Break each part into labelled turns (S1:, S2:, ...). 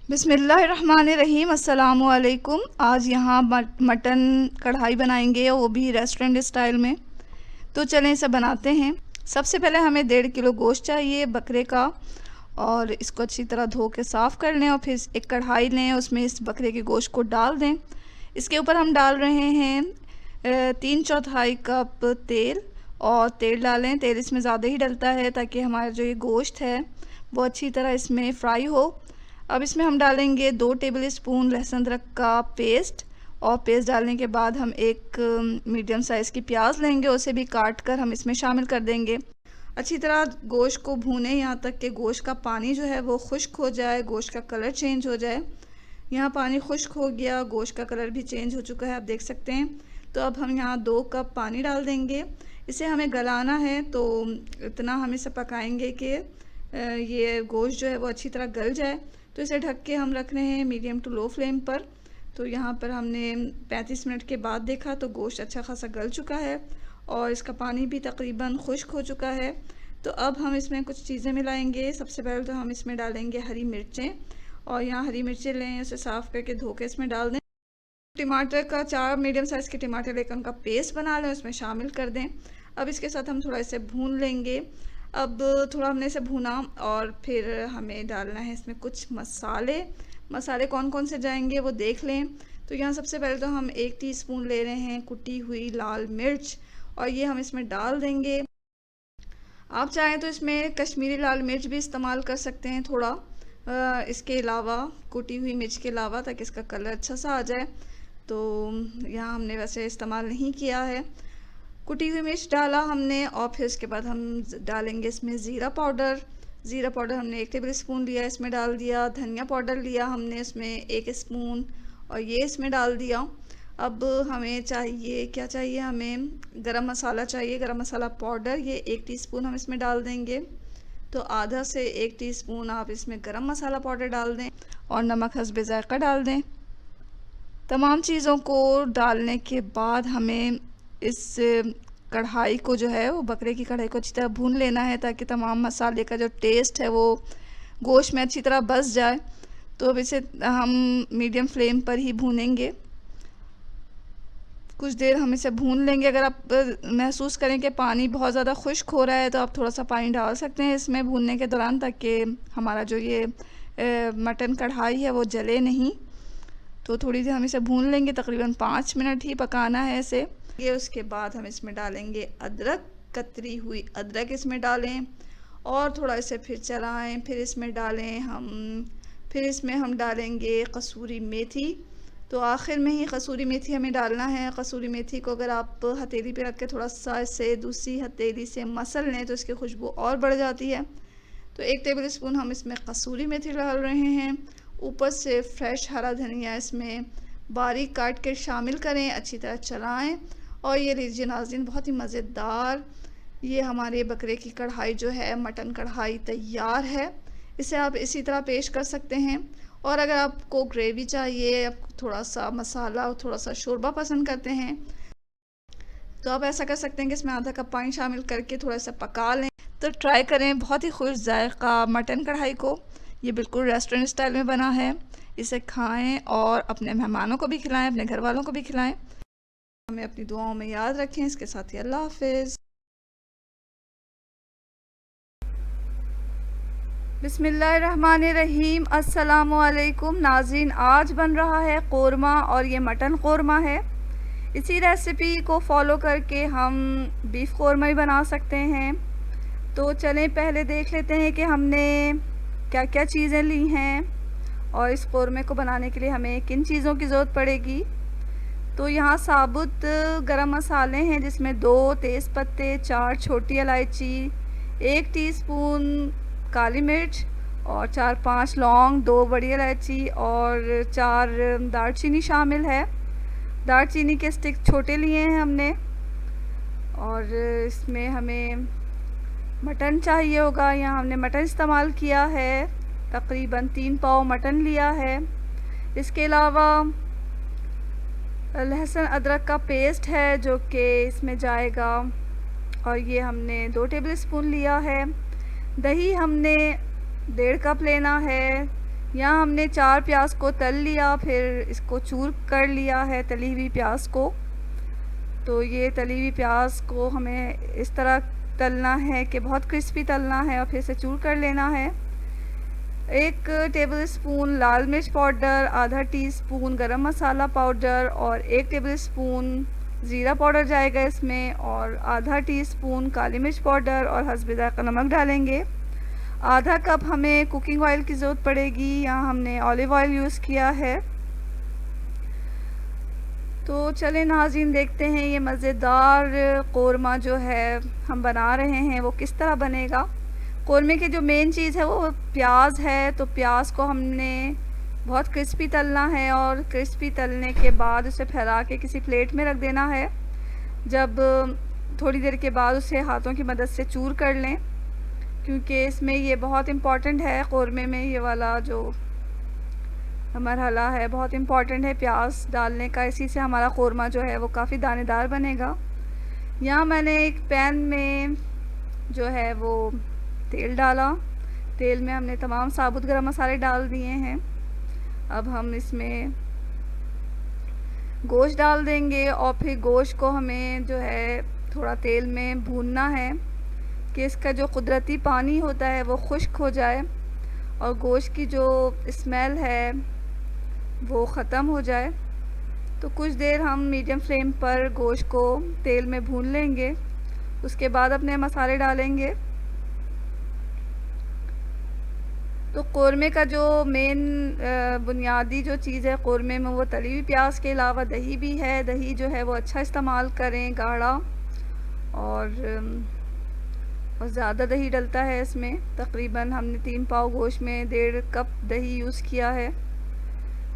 S1: बिस्मिल्लाहिर्रहमानिर्रहीम। अस्सलामुअलैकुम। आज यहाँ मटन कढ़ाई बनाएंगे, वो भी रेस्टोरेंट स्टाइल में। तो चलें इसे बनाते हैं। सबसे पहले हमें 1.5 किलो गोश्त चाहिए बकरे का, और इसको अच्छी तरह धो के साफ़ कर लें और फिर एक कढ़ाई लें, उसमें इस बकरे के गोश्त को डाल दें। इसके ऊपर हम डाल रहे हैं 3/4 कप तेल, और तेल डालें। तेल इसमें ज़्यादा ही डलता है ताकि हमारा जो ये गोश्त है वो अच्छी तरह इसमें फ्राई हो। अब इसमें हम डालेंगे 2 टेबल स्पून लहसुन अदरक का पेस्ट, और पेस्ट डालने के बाद हम एक मीडियम साइज़ की प्याज लेंगे, उसे भी काट कर हम इसमें शामिल कर देंगे। अच्छी तरह गोश्त को भूनें यहाँ तक कि गोश्त का पानी जो है वो खुश्क हो जाए, गोश्त का कलर चेंज हो जाए। यहाँ पानी खुश्क हो गया, गोश्त का कलर भी चेंज हो चुका है, आप देख सकते हैं। तो अब हम यहाँ 2 कप पानी डाल देंगे। इसे हमें गलाना है, तो इतना हम इसे पकाएंगे कि ये गोश्त जो है वो अच्छी तरह गल जाए। तो इसे ढक के हम रख रहे हैं मीडियम टू लो फ्लेम पर। तो यहाँ पर हमने 35 मिनट के बाद देखा तो गोश्त अच्छा खासा गल चुका है और इसका पानी भी तकरीबन खुश्क हो चुका है। तो अब हम इसमें कुछ चीज़ें मिलाएंगे। सबसे पहले तो हम इसमें डालेंगे हरी मिर्चें, और यहाँ हरी मिर्चें लें, उसे साफ़ करके धो के इसमें डाल दें। टमाटर का 4 मीडियम साइज़ के टमाटर लेकर उनका पेस्ट बना लें, उसमें शामिल कर दें। अब इसके साथ हम थोड़ा इसे भून लेंगे। अब थोड़ा हमने इसे भूना और फिर हमें डालना है इसमें कुछ मसाले कौन कौन से जाएंगे वो देख लें। तो यहाँ सबसे पहले तो हम 1 टीस्पून ले रहे हैं कुटी हुई लाल मिर्च, और ये हम इसमें डाल देंगे। आप चाहें तो इसमें कश्मीरी लाल मिर्च भी इस्तेमाल कर सकते हैं थोड़ा, इसके अलावा कुटी हुई मिर्च के अलावा, ताकि इसका कलर अच्छा सा आ जाए। तो यहाँ हमने वैसे इस्तेमाल नहीं किया है। कुटी हुई मिर्च डाला हमने, और फिर उसके बाद हम डालेंगे इसमें ज़ीरा पाउडर हमने 1 टेबल स्पून लिया, इसमें डाल दिया। धनिया पाउडर लिया हमने इसमें 1 स्पून, और ये इसमें डाल दिया। अब हमें क्या चाहिए, हमें गरम मसाला चाहिए, गरम मसाला पाउडर, ये 1 टीस्पून हम इसमें डाल देंगे। तो आधा से 1 टीस्पून आप इसमें गरम मसाला पाउडर डाल दें, और नमक हस्बे ज़ायक़ा डाल दें। तमाम चीज़ों को डालने के बाद हमें इस कढ़ाई को जो है वो बकरे की कढ़ाई को अच्छी तरह भून लेना है, ताकि तमाम मसाले का जो टेस्ट है वो गोश्त में अच्छी तरह बस जाए। तो अब इसे हम मीडियम फ्लेम पर ही भूनेंगे, कुछ देर हम इसे भून लेंगे। अगर आप महसूस करें कि पानी बहुत ज़्यादा खुश्क हो रहा है तो आप थोड़ा सा पानी डाल सकते हैं इसमें भूनने के दौरान, ताकि हमारा जो ये मटन कढ़ाई है वो जले नहीं। तो थोड़ी देर हम इसे भून लेंगे, तकरीबन 5 मिनट ही पकाना है इसे। ये उसके बाद हम इसमें डालेंगे अदरक, कतरी हुई अदरक इसमें डालें, और थोड़ा इसे फिर चलाएं। फिर इसमें हम डालेंगे कसूरी मेथी। तो आखिर में ही कसूरी मेथी हमें डालना है। कसूरी मेथी को अगर आप हथेली पे रख के थोड़ा सा इसे दूसरी हथेली से मसल लें तो इसकी खुशबू और बढ़ जाती है। तो 1 टेबल स्पून हम इसमें कसूरी मेथी डाल रहे हैं। ऊपर से फ्रेश हरा धनिया इसमें बारीक काट के शामिल करें, अच्छी तरह चलाएं। और ये लीजिए नाज़रीन, बहुत ही मज़ेदार ये हमारे बकरे की कढ़ाई जो है, मटन कढ़ाई तैयार है। इसे आप इसी तरह पेश कर सकते हैं। और अगर आपको ग्रेवी चाहिए, आप थोड़ा सा मसाला और थोड़ा सा शोरबा पसंद करते हैं, तो आप ऐसा कर सकते हैं कि इसमें आधा कप पानी शामिल करके थोड़ा सा पका लें। तो ट्राई करें बहुत ही खुश जायका मटन कढ़ाई को। ये बिल्कुल रेस्टोरेंट स्टाइल में बना है। इसे खाएं और अपने मेहमानों को भी खिलाएं, अपने घर वालों को भी खिलाएं। हमें अपनी दुआओं में याद रखें। इसके साथ ही अल्लाह हाफिज़। बिस्मिल्लाहिर्रहमानिर्रहीम। अस्सलामुअलैकुम नाज़रीन, आज बन रहा है कोरमा, और ये मटन कोरमा है। इसी रेसिपी को फॉलो करके हम बीफ कोरमा भी बना सकते हैं। तो चलें पहले देख लेते हैं कि हमने क्या क्या चीज़ें ली हैं, और इस कोरमे को बनाने के लिए हमें किन चीज़ों की ज़रूरत पड़ेगी। तो यहाँ साबुत गरम मसाले हैं, जिसमें 2 तेज़ पत्ते, 4 छोटी इलायची, 1 टीस्पून काली मिर्च, और 4-5 लौंग, 2 बड़ी इलायची, और 4 दालचीनी शामिल है। दालचीनी के स्टिक छोटे लिए हैं हमने। और इसमें हमें मटन चाहिए होगा। यहाँ हमने मटन इस्तेमाल किया है, तकरीबन 3 पाव मटन लिया है। इसके अलावा लहसुन अदरक का पेस्ट है जो कि इसमें जाएगा, और ये हमने 2 टेबल स्पून लिया है। दही हमने 1.5 कप लेना है। यहाँ हमने 4 प्याज को तल लिया, फिर इसको चूर कर लिया है तली हुई प्याज को। तो ये तली हुई प्याज को हमें इस तरह तलना है कि बहुत क्रिस्पी तलना है और फिर इसे चूर कर लेना है। 1 टेबल स्पून लाल मिर्च पाउडर, आधा टीस्पून गरम मसाला पाउडर और 1 टेबल स्पून ज़ीरा पाउडर जाएगा इसमें, और आधा टीस्पून काली मिर्च पाउडर और हस्बे ज़ायक़ा नमक डालेंगे। आधा कप हमें कुकिंग ऑयल की ज़रूरत पड़ेगी, यहाँ हमने ऑलिव ऑयल यूज़ किया है। तो चलें नाज़रीन, देखते हैं ये मज़ेदार कोरमा जो है हम बना रहे हैं वो किस तरह बनेगा। कोरमे की जो मेन चीज़ है वो प्याज है। तो प्याज को हमने बहुत क्रिस्पी तलना है और क्रिस्पी तलने के बाद उसे फैला के किसी प्लेट में रख देना है। जब थोड़ी देर के बाद उसे हाथों की मदद से चूर कर लें, क्योंकि इसमें ये बहुत इम्पॉर्टेंट है। कोरमे में ये वाला जो मरहला है बहुत इम्पॉर्टेंट है प्याज डालने का, इसी से हमारा कोरमा जो है वो काफ़ी दानेदार बनेगा। यहाँ मैंने एक पैन में जो है वो तेल डाला। तेल में हमने तमाम साबुत गरम मसाले डाल दिए हैं। अब हम इसमें गोश्त डाल देंगे और फिर गोश्त को हमें जो है थोड़ा तेल में भूनना है कि इसका जो कुदरती पानी होता है वो खुश्क हो जाए और गोश्त की जो स्मेल है वो ख़त्म हो जाए। तो कुछ देर हम मीडियम फ्लेम पर गोश्त को तेल में भून लेंगे। उसके बाद अपने मसाले डालेंगे। तो कोरमे का जो मेन बुनियादी जो चीज़ है कोरमे में, वो तली हुई प्याज के अलावा दही भी है। दही जो है वो अच्छा इस्तेमाल करें, गाढ़ा, और ज़्यादा दही डलता है इसमें। तकरीबन हमने 3 पाव गोश्त में 1.5 कप दही यूज़ किया है।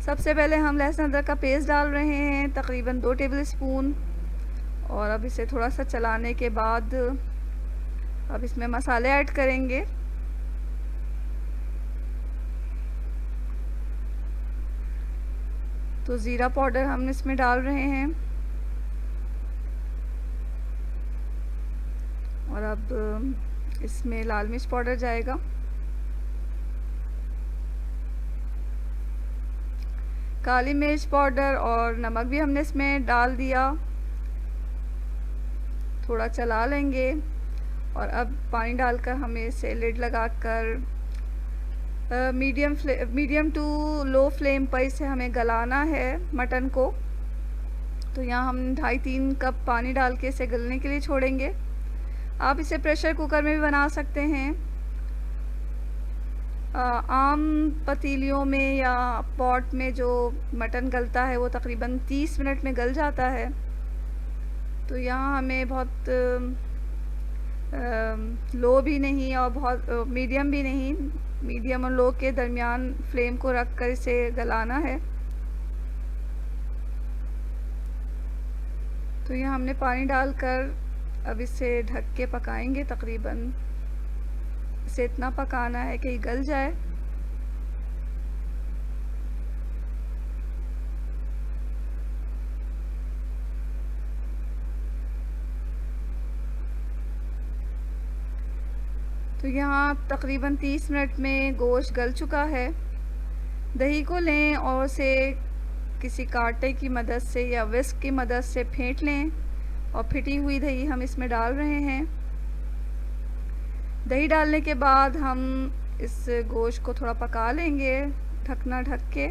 S1: सबसे पहले हम लहसुन अदरक का पेस्ट डाल रहे हैं, तकरीबन 2 टेबल स्पून, और अब इसे थोड़ा सा चलाने के बाद अब इसमें मसाले ऐड करेंगे। तो ज़ीरा पाउडर हम इसमें डाल रहे हैं, और अब इसमें लाल मिर्च पाउडर जाएगा। काली मिर्च पाउडर और नमक भी हमने इसमें डाल दिया। थोड़ा चला लेंगे और अब पानी डालकर हमें इसे लिड लगाकर मीडियम टू लो फ्लेम पर इसे हमें गलाना है मटन को। तो यहाँ हम 2.5-3 कप पानी डाल के इसे गलने के लिए छोड़ेंगे। आप इसे प्रेशर कुकर में भी बना सकते हैं। आम पतीलियों में या पॉट में जो मटन गलता है वो तकरीबन 30 मिनट में गल जाता है। तो यहाँ हमें बहुत लो भी नहीं और बहुत मीडियम भी नहीं, मीडियम और लो के दरमियान फ्लेम को रख कर इसे गलाना है। तो यहाँ हमने पानी डालकर अब इसे ढक के पकाएंगे। तकरीबन इसे इतना पकाना है कि गल जाए। तो यहाँ तकरीबन 30 मिनट में गोश्त गल चुका है। दही को लें और उसे किसी कांटे की मदद से या विस्क की मदद से फेंट लें, और फिटी हुई दही हम इसमें डाल रहे हैं। दही डालने के बाद हम इस गोश्त को थोड़ा पका लेंगे, ढकना ढक के।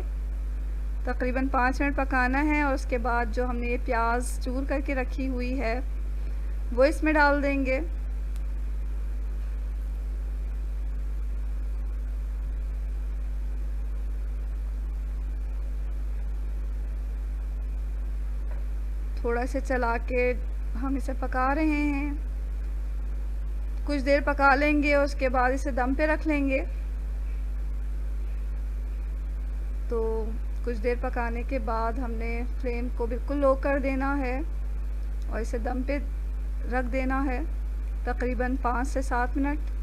S1: तकरीबन 5 मिनट पकाना है, और उसके बाद जो हमने ये प्याज चूर करके रखी हुई है वो इसमें डाल देंगे। थोड़ा से चला के हम इसे पका रहे हैं। कुछ देर पका लेंगे और उसके बाद इसे दम पे रख लेंगे। तो कुछ देर पकाने के बाद हमने फ्लेम को बिल्कुल लो कर देना है और इसे दम पे रख देना है तकरीबन 5 से 7 मिनट।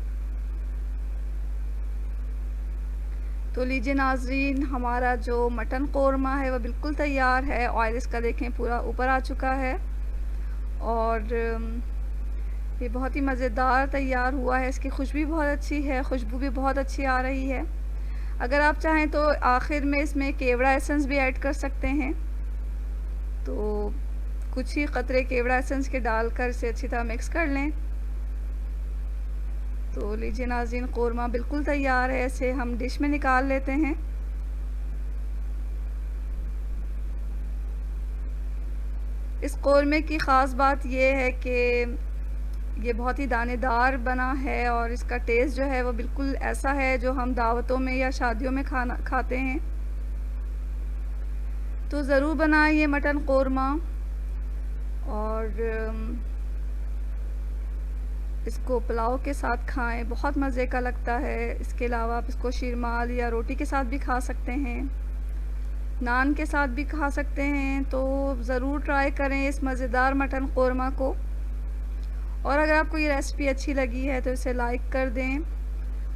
S1: तो लीजिए नाजरीन, हमारा जो मटन कोरमा है वो बिल्कुल तैयार है। ऑयल इसका देखें पूरा ऊपर आ चुका है और ये बहुत ही मज़ेदार तैयार हुआ है। इसकी खुशबू बहुत अच्छी है, खुशबू भी बहुत अच्छी आ रही है। अगर आप चाहें तो आखिर में इसमें केवड़ा एसेंस भी ऐड कर सकते हैं। तो कुछ ही कतरे केवड़ा एसेंस के डालकर इसे अच्छी तरह मिक्स कर लें। तो लीजिए नाज़रीन, कोरमा बिल्कुल तैयार है। इसे हम डिश में निकाल लेते हैं। इस कोरमे की ख़ास बात यह है कि ये बहुत ही दानेदार बना है और इसका टेस्ट जो है वो बिल्कुल ऐसा है जो हम दावतों में या शादियों में खाते हैं। तो ज़रूर बनाएं ये मटन कोरमा और इसको पुलाव के साथ खाएं, बहुत मज़े का लगता है। इसके अलावा आप इसको शीरमाल या रोटी के साथ भी खा सकते हैं, नान के साथ भी खा सकते हैं। तो ज़रूर ट्राई करें इस मज़ेदार मटन कोरमा को। और अगर आपको ये रेसिपी अच्छी लगी है तो इसे लाइक कर दें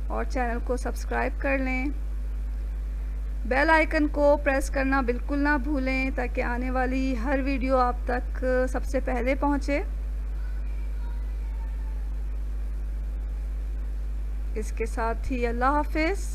S1: और चैनल को सब्सक्राइब कर लें। बेल आइकन को प्रेस करना बिल्कुल ना भूलें ताकि आने वाली हर वीडियो आप तक सबसे पहले पहुंचे। इसके साथ ही अल्लाह हाफ़िज़।